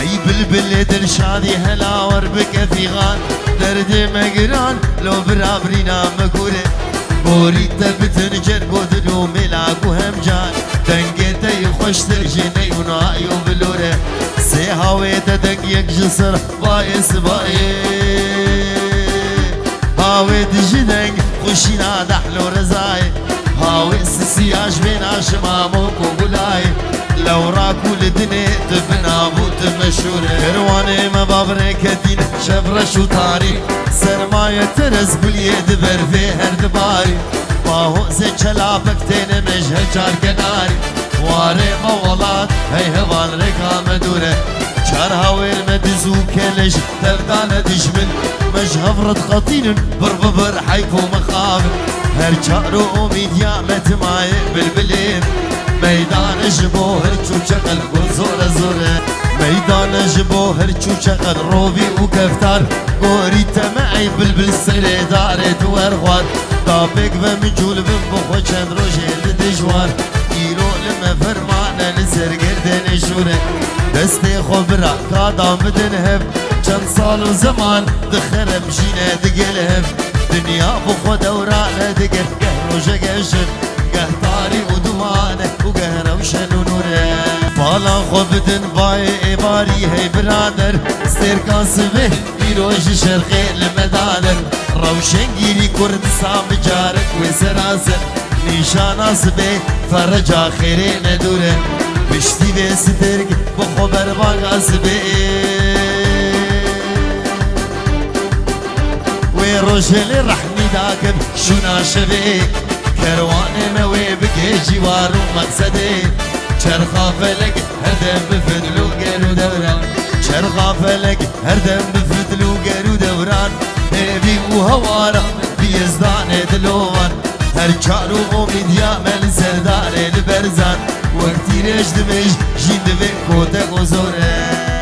ای بلبل دل شادی هلاور بکفی غان درد مگران لو برابرینا مگوره بوری تبتن جرگو دلو ملاگو هم جان دنگی تی خوشتر جنی اونایو بلوره سی هاوی تدنگ یک جسر باعث هاوی دجدنگ خوشینا دحلو رزای هاوی سسیاش بین شمامو بگولای لو راكو لدني تبنا بوت مشهورة كرواني ما بابري كدين شفرش وطاري سرماية ترز باليد برفي هردباري باهو زي چلابك تين مجه چار كناري واري مولات هي هوان رقا مدورة چار هاويل مدزو كلش تردان دشمن مجه فرد خطين برببر حيكو مخابر هر چارو اميد يامت ماي بالبلين ميدان جبوهر چوچقل گزور زوره ميدان جبوهر چوچقل روبي وكفتار قوري تمعي بلبل سري داري دوارغوار دابك بمجول بمبخو چند روشي لدجوار ايرو لما فرمانا لسر گردن شوره دستي خبرا كادام بدنهب چند سال و زمان دخرم جينه دقلهب دنيا بخو دورانا دقل قهروجه قشن قهتاري ودوانه وقهر وشن ونوره فالا خبدن باي إباري هي برادر ستير كاسبه بيروش شرخي المدادر روشن جيري كردستان بجارك وسراسر نيشان أصبه فرجا خيري ندوره بشتي بسترك بخبر باقاسبه ويروشل رحمي داكب شونا شبيك كرواني موي بكي جوار ومقصدي چرخا فلك هردم بفدلو قرو دوران چرخا فلك هردم بفدلو قرو دوران هيبي وهوارا بيزدان دلوان هر چارو امید يامل سردار البرزان وقتی رش دمش جين دبي كوتك وزوره